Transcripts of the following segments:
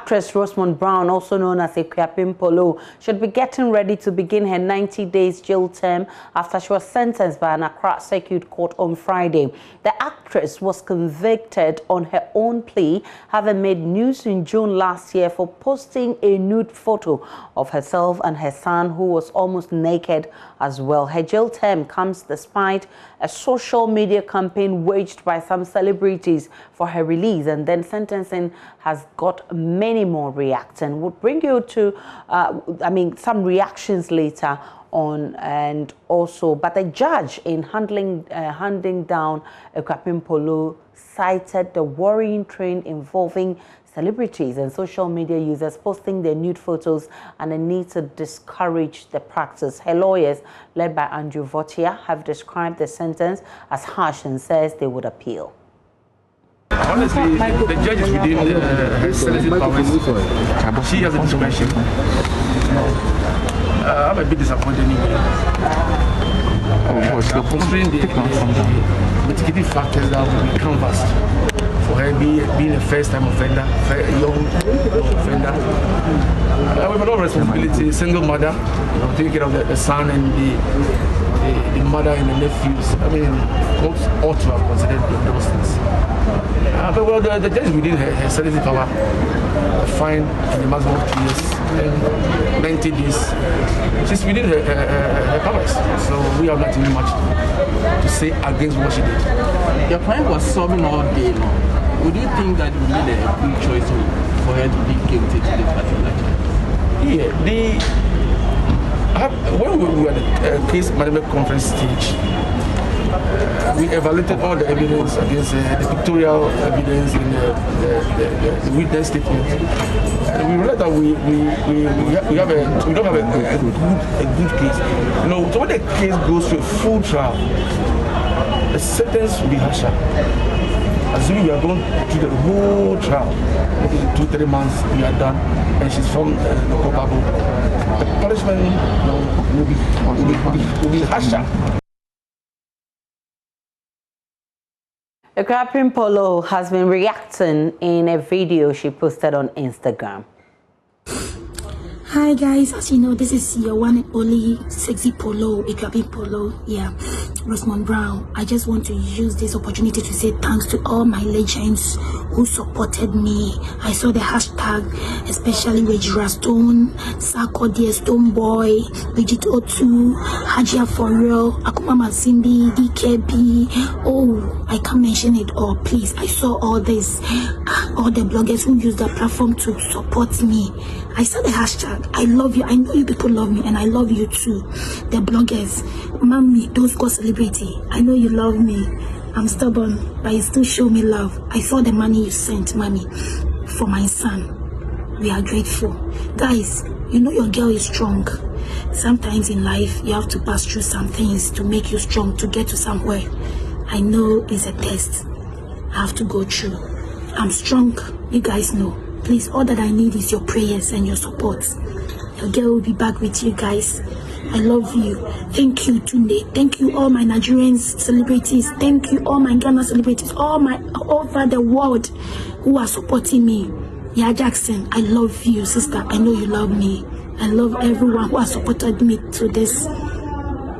Actress Rosamund Brown, also known as Akuapem Poloo, should be getting ready to begin her 90 days jail term after she was sentenced by an Accra Circuit Court on Friday. The actress was convicted on her own plea, having made news in June last year for posting a nude photo of herself and her son, who was almost naked as well. Her jail term comes despite a social media campaign waged by some celebrities for her release, and then sentencing has got many more reacting. We'll bring you to, some reactions later on, and also, but the judge in handing down Akuapem Poloo cited the worrying trend involving celebrities and social media users posting their nude photos and the need to discourage the practice. Her lawyers, led by Andrew Votia, have described the sentence as harsh and says they would appeal. Honestly, the judge is within her selected powers. She has a discretion. I'm a bit disappointed anyway. Considering the mitigating factors that will be canvassed for her being a first-time offender, young offender. We have a lot of responsibility, single mother, taking care of the son and the mother and the nephews. I mean, courts ought to have considered those things. But well, the judge within her selected power, a fine in the maximum of 2 years and 90 days. She's within her powers, so we have not much to say against what she did. Your client was sobbing all day long. Would you think that it would be a good choice for her to be guilty to this particular charge? Yeah, when we were at the case management conference stage, we evaluated all the evidence against the pictorial evidence and the witness statement. And we realized that we don't have a good case. You know, so when the case goes to a full trial, the sentence will be harsher. Assuming we are going to the whole trial, maybe 2-3 months we are done, and she's found culpable. The punishment will be harsher. Akuapem Poloo has been reacting in a video she posted on Instagram. Hi guys, as you know, this is your one and only sexy Poloo, Akuapem Poloo, yeah, Rosamund Brown. I just want to use this opportunity to say thanks to all my legends who supported me. I saw the hashtag, especially Regina Stone, Sarkodie Stone Boy, Bridget O2, Hajia For Real, Akuma Mazimbi, DKB. Oh, I can't mention it all, please. I saw all this, all the bloggers who used that platform to support me. I saw the hashtag. I love you. I know you people love me, and I love you too. The bloggers, mommy, don't score celebrity. I know you love me. I'm stubborn, but you still show me love. I saw the money you sent, mommy, for my son. We are grateful. Guys, you know your girl is strong. Sometimes in life, you have to pass through some things to make you strong, to get to somewhere. I know it's a test I have to go through. I'm strong. You guys know. Please, all that I need is your prayers and your support. Your girl will be back with you guys. I love you. Thank you, Tunde. Thank you, all my Nigerian celebrities. Thank you, all my Ghana celebrities, all over the world who are supporting me. Yeah, Jackson, I love you, sister. I know you love me. I love everyone who has supported me to this.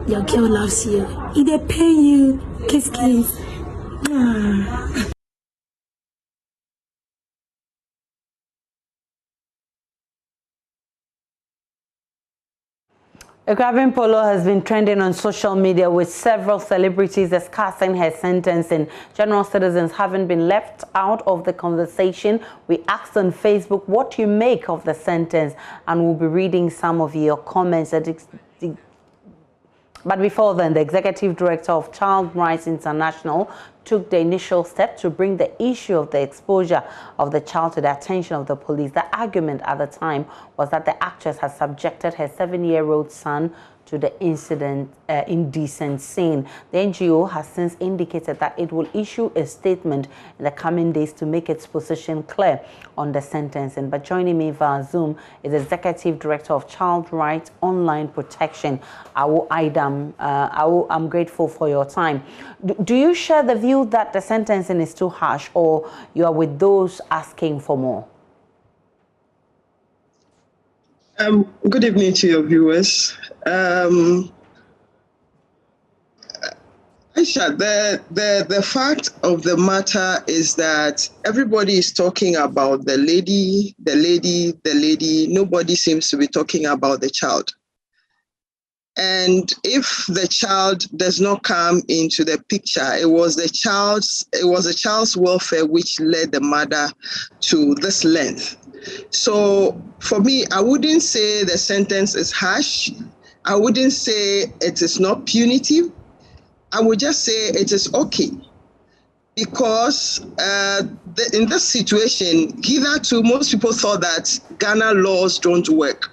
Your girl loves you. If they pay you, kiss, kiss. Yeah. Akuapem Poloo has been trending on social media, with several celebrities discussing her sentencing. General citizens haven't been left out of the conversation. We asked on Facebook what you make of the sentence, and we'll be reading some of your comments. But before then, the Executive Director of Child Rights International took the initial step to bring the issue of the exposure of the child to the attention of the police. The argument at the time was that the actress had subjected her 7-year-old son to the indecent scene. The NGO has since indicated that it will issue a statement in the coming days to make its position clear on the sentencing. But joining me via Zoom is Executive Director of Child Rights Online Protection, Awo Idam. Awo, I'm grateful for your time. Do you share the view that the sentencing is too harsh, or you are with those asking for more? Good evening to your viewers. Aisha, the fact of the matter is that everybody is talking about the lady. Nobody seems to be talking about the child. And if the child does not come into the picture, it was the child's welfare which led the mother to this length. So for me, I wouldn't say the sentence is harsh. I wouldn't say it is not punitive. I would just say it is okay. Because in this situation, hitherto, most people thought that Ghana laws don't work.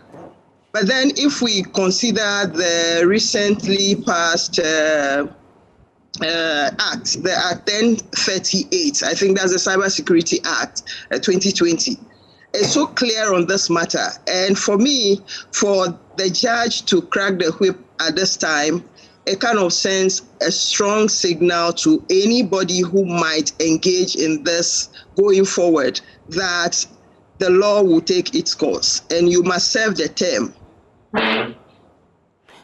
But then if we consider the recently passed act, the Act 1038, I think that's the Cybersecurity Act 2020, it's so clear on this matter. And for me, for the judge to crack the whip at this time, it kind of sends a strong signal to anybody who might engage in this going forward that the law will take its course and you must serve the term.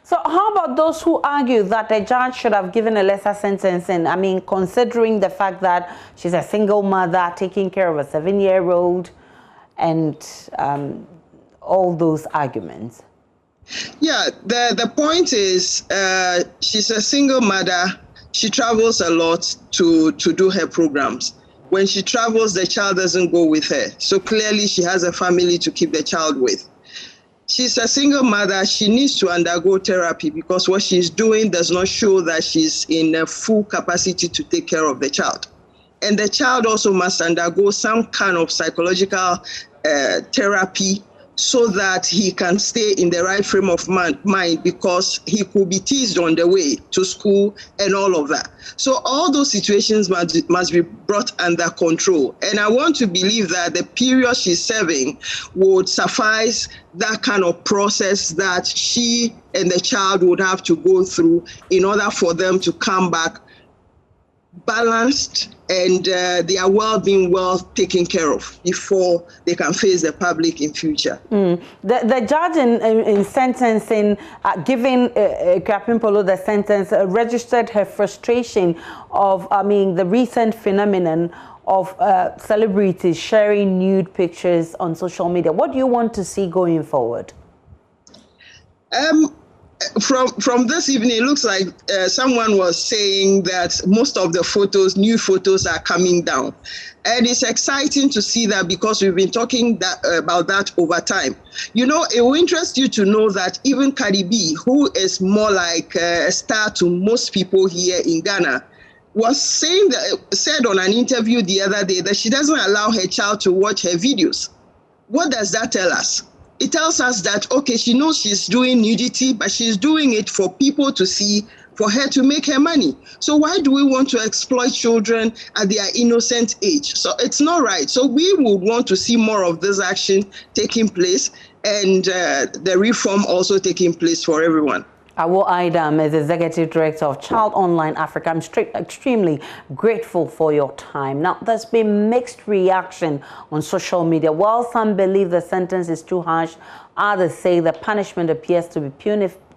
So how about those who argue that the judge should have given a lesser sentence? And I mean, considering the fact that she's a single mother taking care of a 7-year-old and all those arguments. Yeah, the point is she's a single mother. She travels a lot to do her programs. When she travels, the child doesn't go with her. So clearly she has a family to keep the child with. She's a single mother. She needs to undergo therapy because what she's doing does not show that she's in a full capacity to take care of the child. And the child also must undergo some kind of psychological therapy so that he can stay in the right frame of mind, because he could be teased on the way to school and all of that. So all those situations must be brought under control. And I want to believe that the period she's serving would suffice that kind of process that she and the child would have to go through in order for them to come back balanced and their well-being well taken care of before they can face the public in future. The judge in sentencing, giving Akuapem Poloo the sentence, registered her frustration of, the recent phenomenon of celebrities sharing nude pictures on social media. What do you want to see going forward? From this evening, it looks like someone was saying that most of the new photos are coming down. And it's exciting to see that because we've been talking about that over time. You know, it will interest you to know that even Cardi B, who is more like a star to most people here in Ghana, said on an interview the other day that she doesn't allow her child to watch her videos. What does that tell us? It tells us that, okay, she knows she's doing nudity, but she's doing it for people to see, for her to make her money. So why do we want to exploit children at their innocent age? So it's not right. So we would want to see more of this action taking place and the reform also taking place for everyone. Awo Idam is Executive Director of Child Online Africa. I'm extremely grateful for your time. Now, there's been mixed reaction on social media. While some believe the sentence is too harsh, others say the punishment appears to be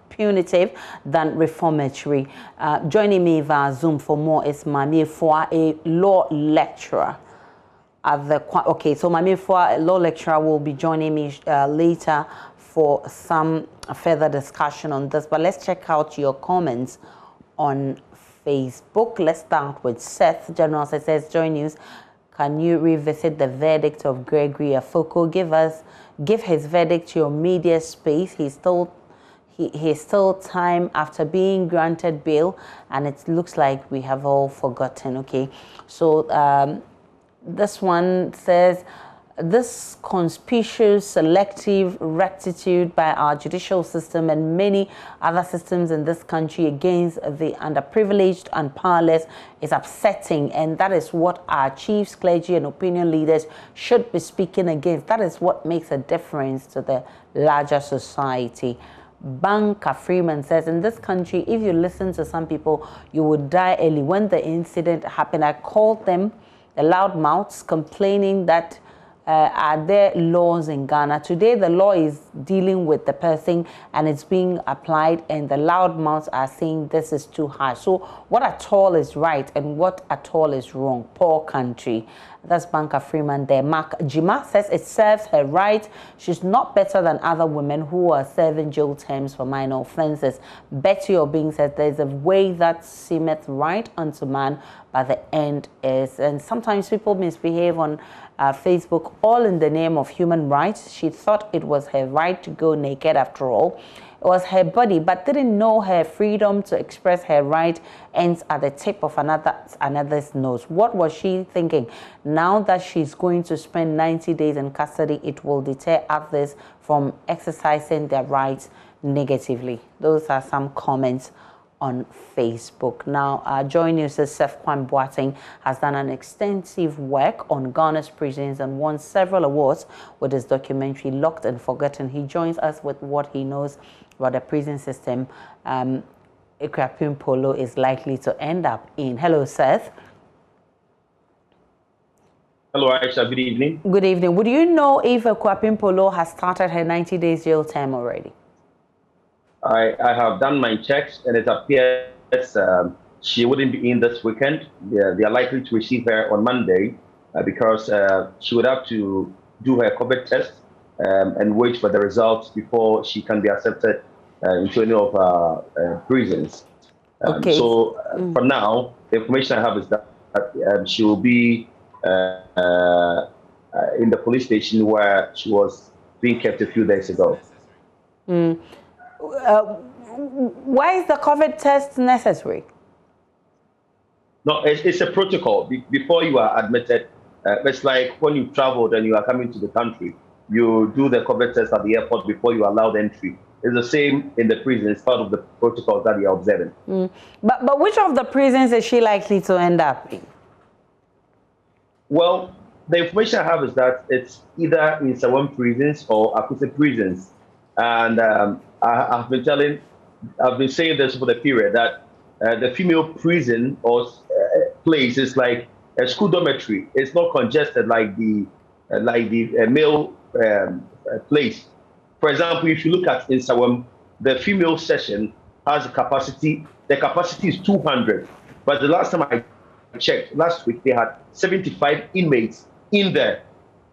punitive than reformatory. Joining me via Zoom for more is Mami Fua, a law lecturer. So Mami Fua, a law lecturer, will be joining me later for some further discussion on this. But let's check out your comments on Facebook. Let's start with Seth. General says, Joy News, can you revisit the verdict of Gregory Afoko? Give his verdict to your media space. He's still time after being granted bail, and it looks like we have all forgotten. Okay, so this one says, this conspicuous selective rectitude by our judicial system and many other systems in this country against the underprivileged and powerless is upsetting, and that is what our chiefs, clergy and opinion leaders should be speaking against. That is what makes a difference to the larger society. Banka Freeman says, in this country, if you listen to some people, you would die early. When the incident happened, I called them the loudmouths, complaining that are there laws in Ghana? Today, the law is dealing with the person and it's being applied, and the loudmouths are saying this is too harsh. So what at all is right and what at all is wrong? Poor country. That's Banker Freeman there. Mark Jima says it serves her right. She's not better than other women who are serving jail terms for minor offenses. Betty Obing says there's a way that seemeth right unto man, but the end is. And sometimes people misbehave on Facebook, all in the name of human rights. She thought it was her right to go naked after all. It was her body, but didn't know her freedom to express her right ends at the tip of another's nose. What was she thinking? Now that she's going to spend 90 days in custody, it will deter others from exercising their rights negatively. Those are some comments on Facebook. Now, Joy News' Seth Kwam has done an extensive work on Ghana's prisons and won several awards with his documentary Locked and Forgotten. He joins us with what he knows about the prison system Akuapem Poloo is likely to end up in. Hello, Seth. Hello, Aisha. Good evening. Good evening. Would you know if Akuapem Poloo has started her 90 days jail term already? I have done my checks, and it appears she wouldn't be in this weekend. They are likely to receive her on Monday because she would have to do her COVID test and wait for the results before she can be accepted into any of our prisons. Okay. So for now, the information I have is that she will be in the police station where she was being kept a few days ago. Why is the COVID test necessary? No, it's a protocol. Before you are admitted, it's like when you traveled and you are coming to the country, you do the COVID test at the airport before you allow the entry. It's the same in the prison. It's part of the protocol that you are observing. But which of the prisons is she likely to end up in? Well, the information I have is that it's either in Sawam prisons or Akuapem prisons. And I've been saying this for the period that the female prison or place is like a school dormitory. It's not congested like the male place. For example, if you look at in Sawam, the female section has a capacity. The capacity is 200, but the last time I checked, last week they had 75 inmates in there.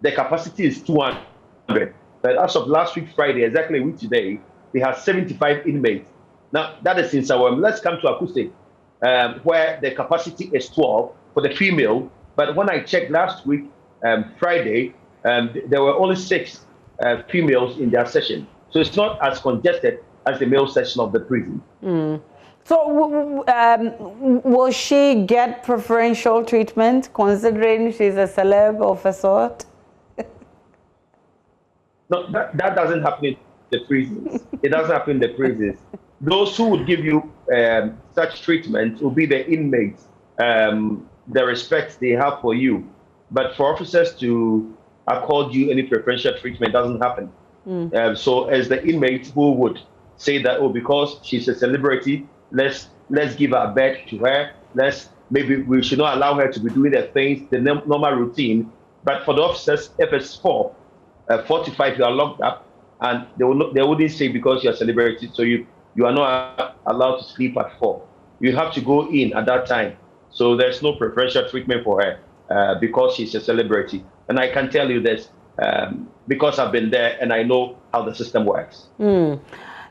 The capacity is 200. But as of last week, Friday, exactly a week today, they have 75 inmates. Now, that is in Sawam. Let's come to Acoustic, where the capacity is 12 for the female. But when I checked last week, Friday, there were only 6 females in their session. So it's not as congested as the male section of the prison. So will she get preferential treatment considering she's a celeb of a sort? No, that doesn't happen in the prisons. It doesn't happen in the prisons. Those who would give you such treatment will be the inmates, the respect they have for you. But for officers to accord you any preferential treatment doesn't happen. So as the inmates who would say that, oh, because she's a celebrity, let's give a bed to her. Maybe we should not allow her to be doing the things, the normal routine. But for the officers, if it's 4 to 5, you are locked up, and they wouldn't say because you're a celebrity, so you are not allowed to sleep at 4. You have to go in at that time. So there's no preferential treatment for her because she's a celebrity. And I can tell you this because I've been there and I know how the system works.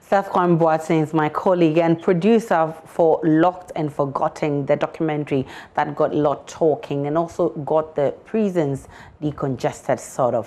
Seth Kwam is my colleague and producer for Locked and Forgotten, the documentary that got a lot talking and also got the prisons decongested sort of.